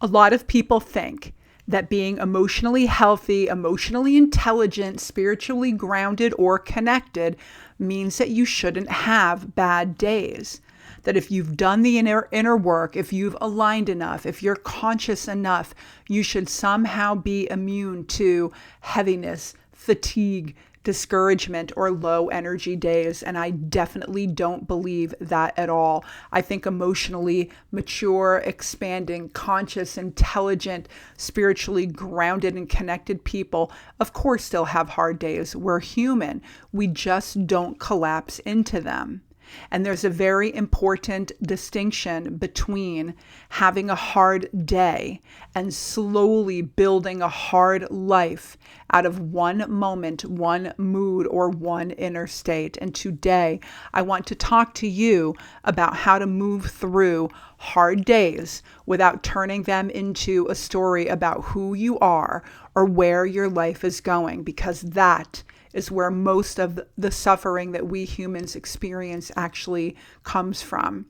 A lot of people think that being emotionally healthy, emotionally intelligent, spiritually grounded, or connected means that you shouldn't have bad days. That if you've done the inner work, if you've aligned enough, if you're conscious enough, you should somehow be immune to heaviness, fatigue, discouragement, or low energy days. And I definitely don't believe that at all. I think emotionally mature, expanding, conscious, intelligent, spiritually grounded and connected people, of course, still have hard days. We're human. We just don't collapse into them. And there's a very important distinction between having a hard day and slowly building a hard life out of one moment, one mood, or one inner state. And today, I want to talk to you about how to move through hard days without turning them into a story about who you are or where your life is going, because that is where most of the suffering that we humans experience actually comes from.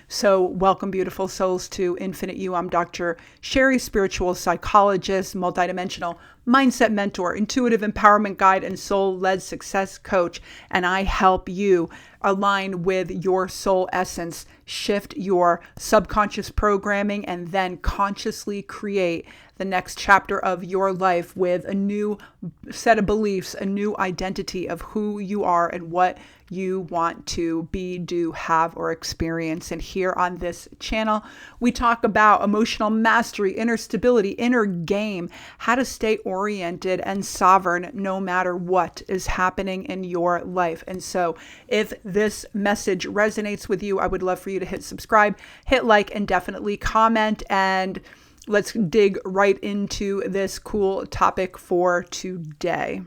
So welcome, beautiful souls, to Infinite You. I'm Dr. Sheri, spiritual psychologist, multidimensional mindset mentor, intuitive empowerment guide, and soul-led success coach. And I help you align with your soul essence, shift your subconscious programming, and then consciously create the next chapter of your life with a new set of beliefs, a new identity of who you are and what you want to be, do, have, or experience. And here on this channel, we talk about emotional mastery, inner stability, inner game, how to stay oriented and sovereign no matter what is happening in your life. And so if this message resonates with you, I would love for you to hit subscribe, hit like, and definitely comment. And let's dig right into this cool topic for today.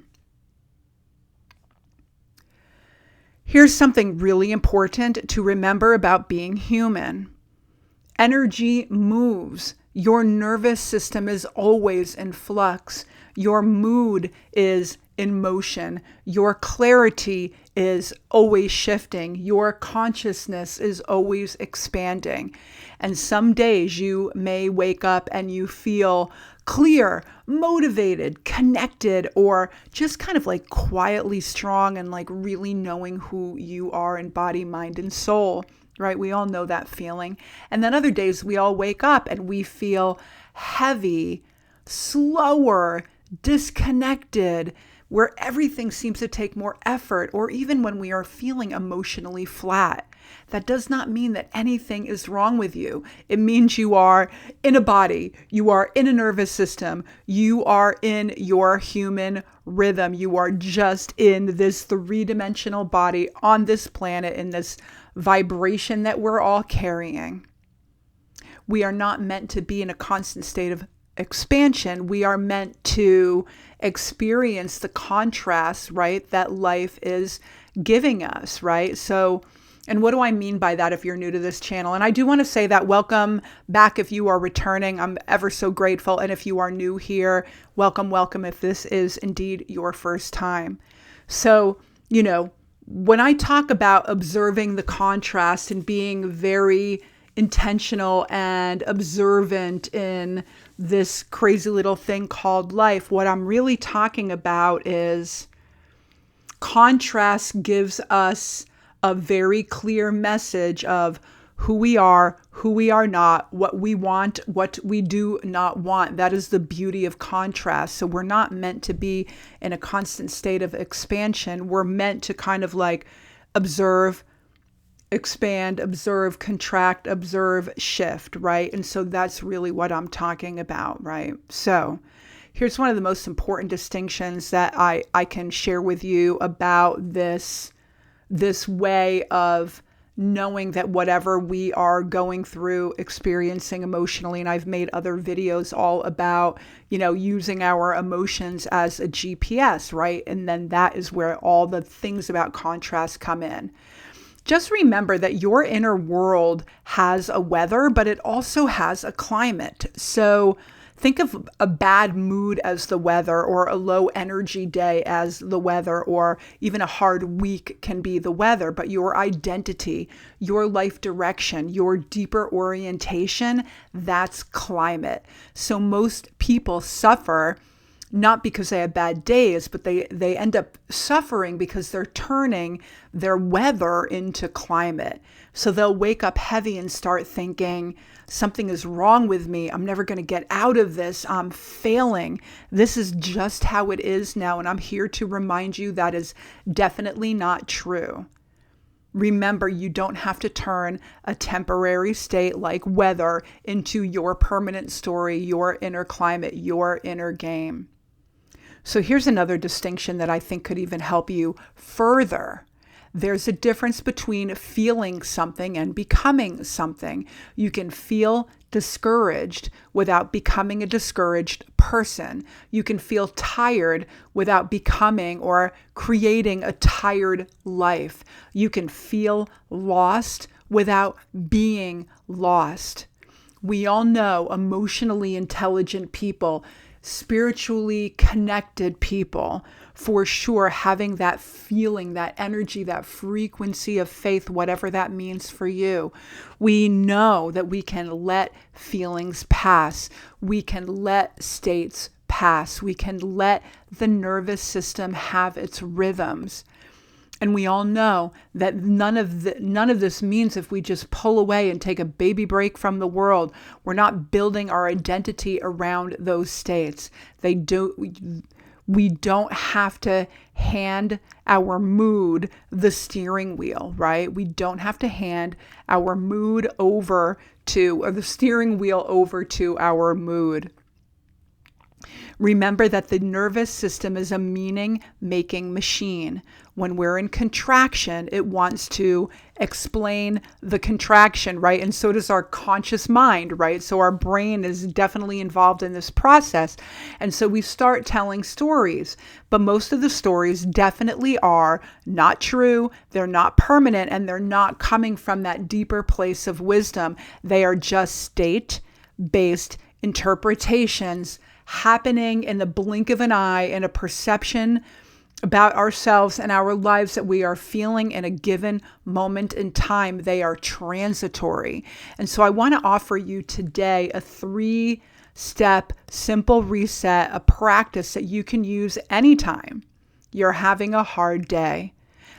Here's something really important to remember about being human. Energy moves. Your nervous system is always in flux. Your mood is in motion. Your clarity is always shifting. Your consciousness is always expanding. And some days you may wake up and you feel clear, motivated, connected, or just kind of like quietly strong and like really knowing who you are in body, mind, and soul, right? We all know that feeling. And then other days we all wake up and we feel heavy, slower, disconnected, where everything seems to take more effort, or even when we are feeling emotionally flat. That does not mean that anything is wrong with you. It means you are in a body, you are in a nervous system, you are in your human rhythm. You are just in this three-dimensional body on this planet, in this vibration that we're all carrying. We are not meant to be in a constant state of expansion. We are meant to experience the contrast, right, that life is giving us, right? So, and what do I mean by that if you're new to this channel? And I do want to say that welcome back if you are returning. I'm ever so grateful. And if you are new here, welcome, welcome if this is indeed your first time. So, when I talk about observing the contrast and being very intentional and observant in this crazy little thing called life, what I'm really talking about is contrast gives us a very clear message of who we are not, what we want, what we do not want. That is the beauty of contrast. So we're not meant to be in a constant state of expansion. We're meant to kind of like observe, expand, observe, contract, observe, shift, right? And so that's really what I'm talking about, right? So here's one of the most important distinctions that I can share with you about this way of knowing that whatever we are going through, experiencing emotionally, and I've made other videos all about, using our emotions as a GPS, right? And then that is where all the things about contrast come in. Just remember that your inner world has a weather, but it also has a climate. So Think of a bad mood as the weather, or a low energy day as the weather, or even a hard week can be the weather. But your identity, your life direction, your deeper orientation, that's climate. So most people suffer not because they have bad days, but they end up suffering because they're turning their weather into climate. So they'll wake up heavy and start thinking, something is wrong with me. I'm never going to get out of this. I'm failing. This is just how it is now. And I'm here to remind you that is definitely not true. Remember, you don't have to turn a temporary state like weather into your permanent story, your inner climate, your inner game. So here's another distinction that I think could even help you further. There's a difference between feeling something and becoming something. You can feel discouraged without becoming a discouraged person. You can feel tired without becoming or creating a tired life. You can feel lost without being lost. We all know emotionally intelligent people, spiritually connected people, for sure, having that feeling, that energy, that frequency of faith, whatever that means for you. We know that we can let feelings pass. We can let states pass. We can let the nervous system have its rhythms. And we all know that none of this means if we just pull away and take a baby break from the world, we're not building our identity around those states. We don't have to hand our mood the steering wheel, right? We don't have to hand our mood over to, or the steering wheel over to our mood. Remember that the nervous system is a meaning-making machine. When we're in contraction, it wants to explain the contraction, right? And so does our conscious mind, right? So our brain is definitely involved in this process. And so we start telling stories, but most of the stories definitely are not true, they're not permanent, and they're not coming from that deeper place of wisdom. They are just state-based interpretations happening in the blink of an eye, in a perception about ourselves and our lives that we are feeling in a given moment in time. They are transitory. And so I want to offer you today a 3-step simple reset, a practice that you can use anytime you're having a hard day.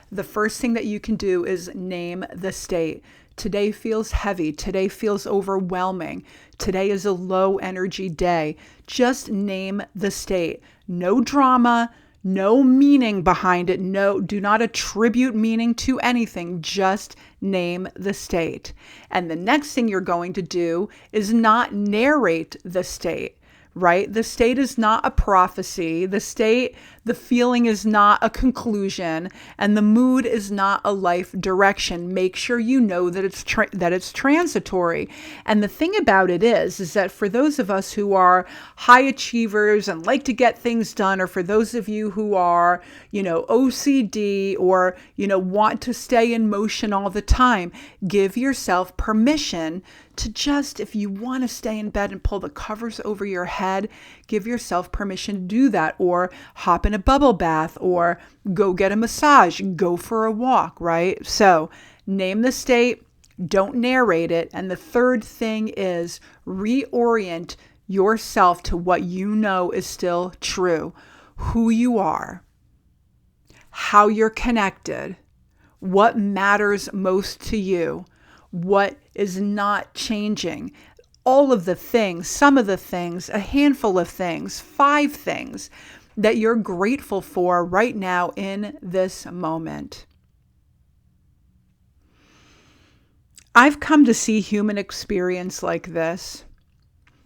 The first thing that you can do is name the state. Today feels heavy. Today feels overwhelming. Today is a low energy day. Just name the state. No drama, no meaning behind it. No, do not attribute meaning to anything. Just name the state. And the next thing you're going to do is not narrate the state, right? The state is not a prophecy. The feeling is not a conclusion, and the mood is not a life direction. Make sure you know that it's transitory. And the thing about it is that for those of us who are high achievers and like to get things done, or for those of you who are, OCD, or, want to stay in motion all the time, give yourself permission to just, if you want to stay in bed and pull the covers over your head, give yourself permission to do that, or hop in a bubble bath, or go get a massage, go for a walk, right? So name the state, don't narrate it. And the third thing is reorient yourself to what you know is still true, who you are, how you're connected, what matters most to you, what is not changing. All of the things, some of the things, a handful of things, 5 things that you're grateful for right now in this moment. I've come to see human experience like this.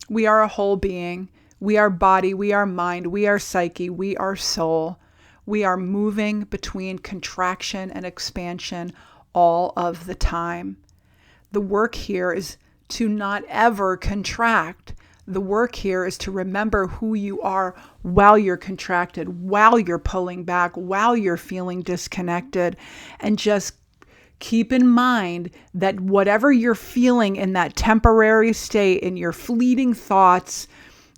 We are a whole being. We are body, we are mind, we are psyche, we are soul. We are moving between contraction and expansion all of the time. The work here is to not ever contract. The work here is to remember who you are while you're contracted, while you're pulling back, while you're feeling disconnected, and just keep in mind that whatever you're feeling in that temporary state, in your fleeting thoughts,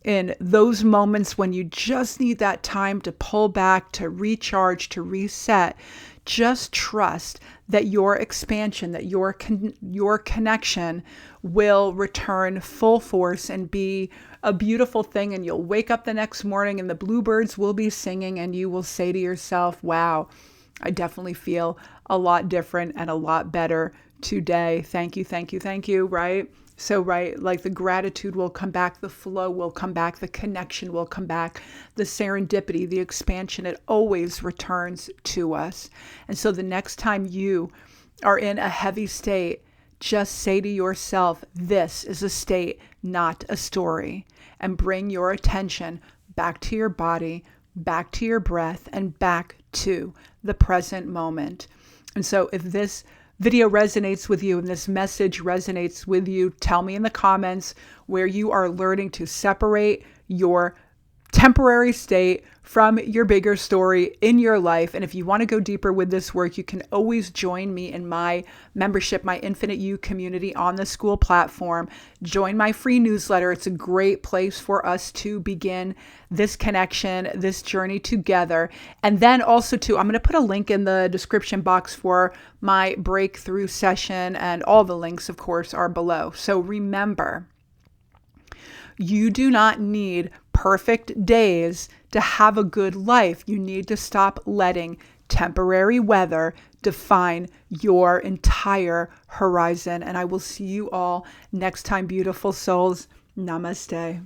in those moments when you just need that time to pull back, to recharge, to reset, just trust that your expansion, that your connection will return full force and be a beautiful thing. And you'll wake up the next morning and the bluebirds will be singing and you will say to yourself, wow, I definitely feel a lot different and a lot better today. Thank you, thank you, thank you, right? So, right, like the gratitude will come back, the flow will come back, the connection will come back, the serendipity, the expansion, it always returns to us. And so the next time you are in a heavy state, just say to yourself, this is a state, not a story. And bring your attention back to your body, back to your breath, and back to the present moment. And so if this video resonates with you and this message resonates with you, tell me in the comments where you are learning to separate your temporary state from your bigger story in your life. And if you want to go deeper with this work, you can always join me in my membership, my Infinite You community on the School platform. Join my free newsletter. It's a great place for us to begin this connection, this journey together. And then also too, I'm going to put a link in the description box for my breakthrough session, and all the links, of course, are below. So remember, you do not need perfect days to have a good life. You need to stop letting temporary weather define your entire horizon. And I will see you all next time, beautiful souls. Namaste.